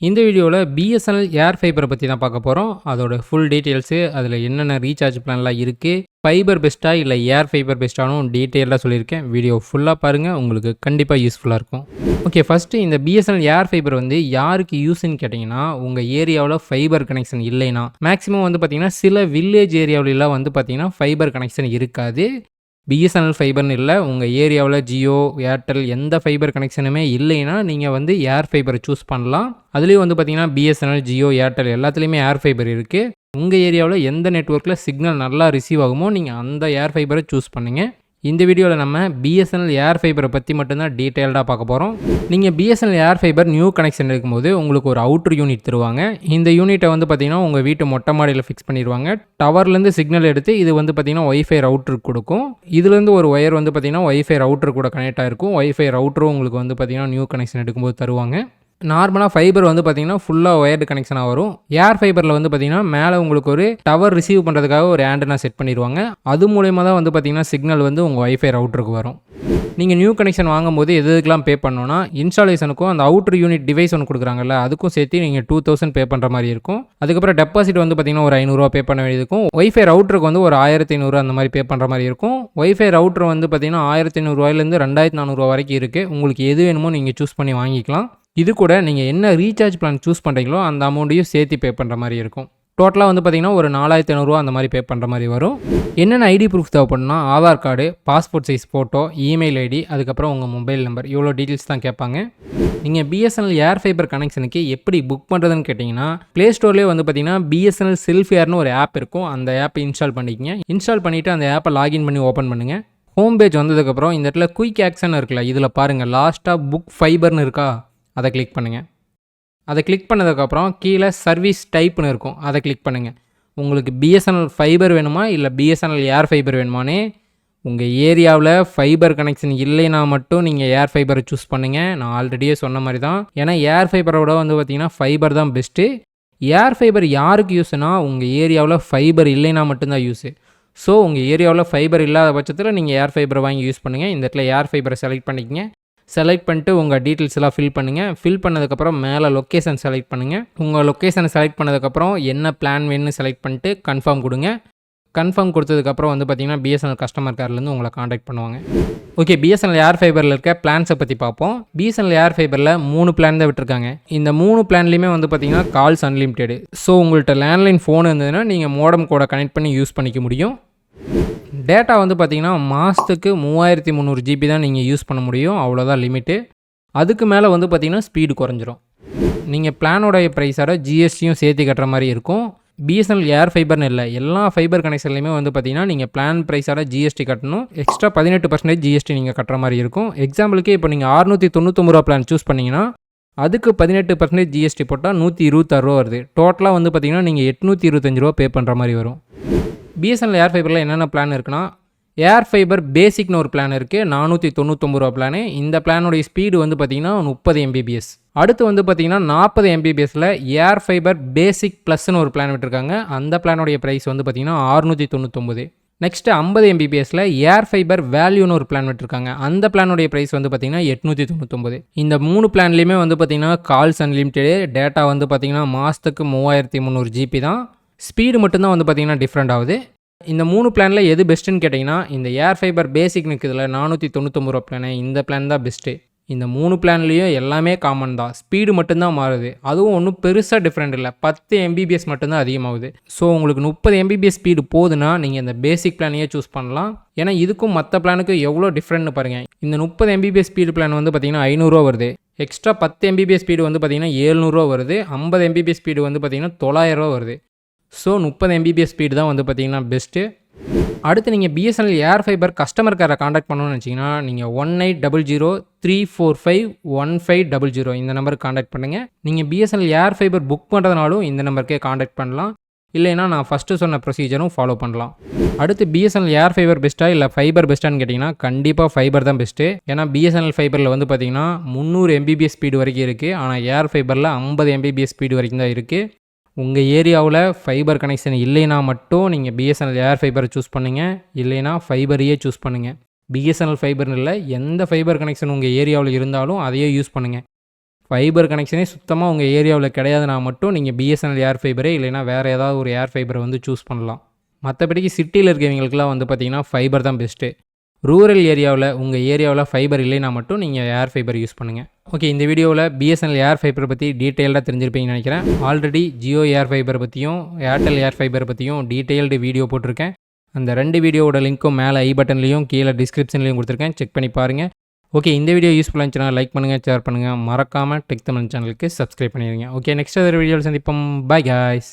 இந்த வீடியோவில் BSNL ஏர்ஃபைபரை பற்றி தான் பார்க்க போகிறோம். அதோட ஃபுல் டீட்டெயில்ஸு, அதில் என்னென்ன ரீசார்ஜ் பிளான்லாம் இருக்குது, ஃபைபர் பெஸ்ட்டா இல்லை ஏர்ஃபைபர் பெஸ்ட்டானும் டீட்டெயிலாக சொல்லியிருக்கேன். வீடியோ ஃபுல்லாக பாருங்கள், உங்களுக்கு கண்டிப்பாக யூஸ்ஃபுல்லாக இருக்கும். ஓகே, ஃபஸ்ட்டு இந்த BSNL ஏர்ஃபைபர் வந்து யாருக்கு யூஸ்ன்னு கேட்டிங்கன்னா, உங்கள் ஏரியாவில் ஃபைபர் கனெக்ஷன் இல்லைன்னா, மேக்ஸிமம் வந்து பார்த்திங்கன்னா சில வில்லேஜ் ஏரியாவிலலாம் வந்து பார்த்திங்கன்னா ஃபைபர் கனெக்ஷன் இருக்காது. BSNL ஃபைபர்னு இல்லை, உங்கள் ஏரியாவில் ஜியோ, ஏர்டெல் எந்த ஃபைபர் கனெக்ஷனுமே இல்லைன்னா நீங்கள் வந்து ஏர் ஃபைபரை சூஸ் பண்ணலாம். அதுலேயும் வந்து பார்த்திங்கன்னா BSNL, ஜியோ, ஏர்டெல் எல்லாத்துலேயுமே ஏர் ஃபைபர் இருக்குது. உங்கள் ஏரியாவில் எந்த நெட்வொர்க்கில் சிக்னல் நல்லா ரிசீவ் ஆகுமோ நீங்கள் அந்த ஏர் ஃபைபரை சூஸ் பண்ணுங்கள். இந்த வீடியோவில் நம்ம BSNL ஏர்ஃபைபரை பற்றி மட்டும்தான் டீட்டெயில்டாக பார்க்க போகிறோம். நீங்கள் BSNL ஏர்ஃபைபர் நியூ கனெக்ஷன் இருக்கும்போது உங்களுக்கு ஒரு அவுட்டர் யூனிட் தருவாங்க. இந்த யூனிட்டை வந்து பார்த்திங்கன்னா உங்கள் வீட்டு மொட்டை மாடியில் ஃபிக்ஸ் பண்ணிடுவாங்க. டவர்லேருந்து சிக்னல் எடுத்து இது வந்து பார்த்திங்கன்னா ஒய்ஃபை ரவுட்டருக்கு கொடுக்கும். இதுலேருந்து ஒரு ஒயர் வந்து பார்த்திங்கன்னா ஒய்ஃபை ரவுட்டர் கூட கனெக்ட் ஆகிருக்கும். ஒய்ஃபை ரவுட்டரும் உங்களுக்கு வந்து பார்த்திங்கன்னா நியூ கனெக்ஷன் எடுக்கும்போது தருவாங்க. நார்மலாக ஃபைபர் வந்து பார்த்திங்கன்னா ஃபுல்லாக ஒயர்டு கனெக்ஷனாக வரும். ஏர் ஃபைபரில் வந்து பார்த்திங்கன்னா மேலே உங்களுக்கு ஒரு டவர் ரிசீவ் பண்ணுறதுக்காக ஒரு ஆண்டனா செட் பண்ணிடுவாங்க. அது மூலயமா தான் வந்து பார்த்திங்கன்னா சிக்னல் வந்து உங்கள் ஒய்ஃபை ரவுட்டருக்கு வரும். நீங்கள் நியூ கனெக்ஷன் வாங்கும்போது எதுக்கெலாம் பே பண்ணணும்னா, இன்ஸ்டாலேஷனுக்கும் அந்த அவுட்டர் யூனிட் டிவைஸ் ஒன்று கொடுக்குறாங்கல்ல, அதுக்கும் சேர்த்து நீங்கள் 2000 பே பண்ணுற மாதிரி இருக்கும். அதுக்கப்புறம் டெபாசிட் வந்து பார்த்திங்கன்னா ஒரு 500 பே பண்ண வேண்டியது இருக்கும். ஒய்ஃபை ரவுட்டருக்கு வந்து ஒரு 1500 அந்த மாதிரி பே பண்ணுற மாதிரி இருக்கும். ஒய்ஃபை ரவுட்டர் வந்து பார்த்திங்கன்னா 1500 2400 வரைக்கும் இருக்குது. உங்களுக்கு எது வேணுமோ நீங்கள் சூஸ் பண்ணி வாங்கிக்கலாம். இது கூட நீங்கள் என்ன ரீசார்ஜ் பிளான் சூஸ் பண்ணுறீங்களோ அந்த அமௌண்ட்டையும் சேர்த்து பே பண்ணுற மாதிரி இருக்கும். டோட்டலாக வந்து பார்த்திங்கன்னா ஒரு 4500 அந்த மாதிரி பே பண்ணுற மாதிரி வரும். என்னென்ன ஐடி ப்ரூஃப் தேவைப்படுனா, Aadhaar card, passport size photo, email ID, அதுக்கப்புறம் உங்கள் மொபைல் நம்பர், இவ்வளோ டீட்டெயில்ஸ் தான் கேட்பாங்க. நீங்கள் BSNL ஏர்ஃபைபர் கனெக்ஷனுக்கு எப்படி புக் பண்ணுறதுன்னு கேட்டிங்கன்னா, ப்ளே ஸ்டோர்லேயே வந்து பார்த்திங்கன்னா BSNL செல்ஃபேர்னு ஒரு ஆப் இருக்கும். அந்த ஆப்பை இன்ஸ்டால் பண்ணிக்கங்க. இன்ஸ்டால் பண்ணிவிட்டு அந்த ஆப்பை லாகின் பண்ணி ஓப்பன் பண்ணுங்கள். ஹோம் பேஜ் வந்ததுக்கப்புறம் இந்த இடத்துல குயிக் ஆக்ஷன் இருக்குல்ல, இதில் பாருங்கள் லாஸ்ட்டாக புக் ஃபைபர்னு இருக்கா, அதை கிளிக் பண்ணுங்கள். அதை கிளிக் பண்ணதுக்கப்புறம் கீழே சர்வீஸ் டைப்னு இருக்கும், அதை கிளிக் பண்ணுங்கள். உங்களுக்கு BSNL ஃபைபர் வேணுமா இல்லை BSNL ஏர் ஃபைபர் வேணுமானே, உங்கள் ஏரியாவில் ஃபைபர் கனெக்ஷன் இல்லைனா மட்டும் நீங்கள் ஏர் ஃபைபரை சூஸ் பண்ணுங்கள். நான் ஆல்ரெடியே சொன்ன மாதிரி தான். ஏன்னா ஏர் ஃபைபரோட வந்து பார்த்திங்கன்னா ஃபைபர் தான் பெஸ்ட்டு. ஏர் ஃபைபர் யாருக்கு யூஸ்னா, உங்கள் ஏரியாவில் ஃபைபர் இல்லைனா மட்டும்தான் யூஸு. ஸோ உங்கள் ஏரியாவில் ஃபைபர் இல்லாத பட்சத்தில் நீங்கள் ஏர் ஃபைபரை வாங்கி யூஸ் பண்ணுங்கள். இந்த இடத்துல ஏர் ஃபைபரை செலக்ட் பண்ணிக்கங்க. செலக்ட் பண்ணிட்டு உங்கள் டீட்டெயில்ஸ் எல்லாம் ஃபில் பண்ணுங்கள். ஃபில் பண்ணதுக்கப்புறம் மேலே லொக்கேஷன் செலக்ட் பண்ணுங்கள். உங்கள் லொக்கேஷனை செலக்ட் பண்ணதுக்கப்புறம் என்ன பிளான் வேணும்னு செலக்ட் பண்ணிட்டு கன்ஃபார்ம் கொடுங்க. கன்ஃபார்ம் கொடுத்ததுக்கப்புறம் வந்து பார்த்திங்கன்னா BSNL கஸ்டமர் கேர்லேருந்து உங்களை காண்டாக்ட் பண்ணுவாங்க. ஓகே, BSNL ஏர்ஃபைபரில் இருக்க பிளான்ஸை பற்றி பார்ப்போம். BSNL ஏர்ஃபைபரில் 3 பிளான் தான் விட்டுருக்காங்க. இந்த 3 பிளான்லேயுமே வந்து பார்த்திங்கன்னா கால்ஸ் அன்லிமிட்டெடு. ஸோ உங்கள்கிட்ட லேண்ட்லைன் ஃபோன் இருந்ததுன்னா நீங்கள் மோடம் கூட கனெக்ட் பண்ணி யூஸ் பண்ணிக்க முடியும். டேட்டா வந்து பார்த்திங்கன்னா மாதத்துக்கு 3300 GB தான் நீங்கள் யூஸ் பண்ண முடியும். அவ்வளோதான் லிமிட்டு. அதுக்கு மேலே வந்து பார்த்திங்கன்னா ஸ்பீடு குறைஞ்சிரும். நீங்கள் பிளானோடைய ப்ரைஸோட GSTயும் சேர்த்து கட்டுற மாதிரி இருக்கும். BSNL ஏர் ஃபைபர்னு இல்லை, எல்லா ஃபைபர் கனெக்ஷன்லையுமே வந்து பார்த்திங்கன்னா நீங்கள் பிளான் ப்ரைஸோட GST கட்டணும். எக்ஸ்ட்ரா 18% GST நீங்கள் கட்டுற மாதிரி இருக்கும். எக்ஸாம்பிளுக்கு இப்போ நீங்கள் 699 பிளான் சூஸ் பண்ணிங்கன்னா அதுக்கு 18% GST போட்டால் 126 வருது. டோட்டலாக வந்து பார்த்திங்கன்னா நீங்கள் 825 பே பண்ணுற மாதிரி வரும். BSNL ஏர்ஃபைபரில் என்னென்ன பிளான் இருக்குன்னா, ஏர்ஃபைபர் பேசிக்னு ஒரு பிளான் இருக்குது, 499 பிளானு. இந்த பிளானுடைய ஸ்பீடு வந்து பார்த்திங்கன்னா 30 Mbps. அடுத்து வந்து பார்த்திங்கன்னா 40 Mbpsல ஏர்ஃபைபர் பேசிக் ப்ளஸ்னு ஒரு பிளான் விட்டுருக்காங்க. அந்த பிளானுடைய ப்ரைஸ் வந்து பார்த்திங்கன்னா 699. நெக்ஸ்ட்டு 50 Mbpsல ஏர்ஃபைபர் வேல்யூன்னு ஒரு பிளான் விட்டுருக்காங்க. அந்த பிளானுடைய ப்ரைஸ் வந்து பார்த்திங்கன்னா 899. இந்த 3 பிளான்லேயுமே வந்து பார்த்திங்கன்னா கால்ஸ் அன்லிமிட்டெடு. டேட்டா வந்து பார்த்திங்கன்னா மாதத்துக்கு 3300 GB தான். ஸ்பீடு மட்டும்தான் வந்து பார்த்திங்கன்னா டிஃப்ரெண்ட் ஆகுது. இந்த 3 பிளானில் எது பெஸ்ட்டுன்னு கேட்டிங்கன்னா, இந்த ஏர் ஃபைபர் பேசிக் நிற்குதுல 499 பிளானு, இந்த பிளான் தான் பெஸ்ட்டு. இந்த 3 பிளான்லேயும் எல்லாமே காமன் தான். ஸ்பீடு மட்டும்தான் மாறுது. அதுவும் ஒன்றும் பெருசாக டிஃப்ரெண்ட் இல்லை. 10 Mbps மட்டும்தான் அதிகமாகுது. ஸோ உங்களுக்கு 30 Mbps ஸ்பீடு போதுன்னா நீங்கள் இந்த பேசிக் பிளானையே சூஸ் பண்ணலாம். ஏன்னா இதுக்கும் மற்ற பிளானுக்கும் எவ்வளோ டிஃப்ரெண்ட்னு பாருங்கள். இந்த 30 Mbps ஸ்பீடு பிளான் வந்து பார்த்திங்கன்னா 500 வருது. எக்ஸ்ட்ரா 10 Mbps ஸ்பீடு வந்து பார்த்திங்கன்னா 700 வருது. 50 Mbps ஸ்பீடு வந்து பார்த்திங்கன்னா 900 வருது. ஸோ 30 Mbps ஸ்பீடு தான் வந்து பார்த்திங்கன்னா பெஸ்ட்டு. அடுத்து நீங்கள் BSNL ஏர்ஃபைபர் கஸ்டமர் கேரை காண்டாக்ட் பண்ணணும்னு வச்சிங்கன்னா நீங்கள் 1800-345-1500 இந்த நம்பருக்கு காண்டாக்ட் பண்ணுங்கள். நீங்கள் BSNL ஏர்ஃபைபர் புக் பண்ணுறதுனாலும் இந்த நம்பருக்கே காண்டாக்ட் பண்ணலாம். இல்லைன்னா நான் ஃபஸ்ட்டு சொன்ன ப்ரொசீஜரும் ஃபாலோ பண்ணலாம். அடுத்து BSNL ஏர்ஃபைபர் பெஸ்ட்டா இல்லை ஃபைபர் பெஸ்ட்டான்னு கேட்டிங்கன்னா கண்டிப்பாக ஃபைபர் தான் பெஸ்ட்டு. ஏன்னா BSNL ஃபைபரில் வந்து பார்த்திங்கன்னா 300 Mbps ஸ்பீடு வரைக்கும் இருக்குது. ஆனால் ஏர் ஃபைபரில் 50 Mbps ஸ்பீடு வரைக்கும் தான் இருக்குது. உங்கள் ஏரியாவில் ஃபைபர் கனெக்ஷன் இல்லைனா மட்டும் நீங்கள் BSNL ஏர் ஃபைபரை சூஸ் பண்ணுங்கள். இல்லைனா ஃபைபரையே சூஸ் பண்ணுங்கள். BSNL ஃபைபர்னு இல்லை, எந்த ஃபைபர் கனெக்ஷன் உங்கள் ஏரியாவில் இருந்தாலும் அதையே யூஸ் பண்ணுங்கள். ஃபைபர் கனெக்ஷனே சுத்தமாக உங்கள் ஏரியாவில் கிடையாதுனா மட்டும் நீங்கள் பிஎஸ்என்எல் ஏர்ஃபைபரே இல்லைனா வேறு ஏதாவது ஒரு ஏர்ஃபைபரை வந்து சூஸ் பண்ணலாம். மற்றபடிக்கு சிட்டியில் இருக்கிறவங்களுக்குலாம் வந்து பார்த்திங்கன்னா ஃபைபர் தான் பெஸ்ட்டு. ரூரல் ஏரியாவில் உங்கள் ஏரியாவில் ஃபைபர் இல்லைனா மட்டும் நீங்கள் ஏர்ஃபைபர் யூஸ் பண்ணுங்கள். ஓகே, இந்த வீடியோவில் பிஎஸ்என்எல் ஏர்ஃபைபர் பற்றி டீட்டெயில்டாக தெரிஞ்சிருப்பீங்கன்னு நினைக்கிறேன். ஆல்ரெடி ஜியோ ஏர்ஃபைபர் பற்றியும் ஏர்டெல் ஏர்ஃபைபர் பற்றியும் டீட்டெயில்டு வீடியோ போட்டிருக்கேன். அந்த 2 வீடியோவோட லிங்க்கும் மேலே ஐ பட்டன்லேயும் கீழே டிஸ்கிரிப்ஷன்லேயும் கொடுத்துருக்கேன். செக் பண்ணி பாருங்கள். ஓகே, இந்த வீடியோ யூஸ்ஃபுல்லாக இருந்துச்சுன்னா லைக் பண்ணுங்கள், ஷேர் பண்ணுங்கள். மறக்காமல் டெக் தமிழ் சேனலுக்கு சப்ஸ்கிரைப் பண்ணிடுங்க. ஓகே, நெக்ஸ்ட் ஒரு வீடியோவில் சந்திப்போம். By guys.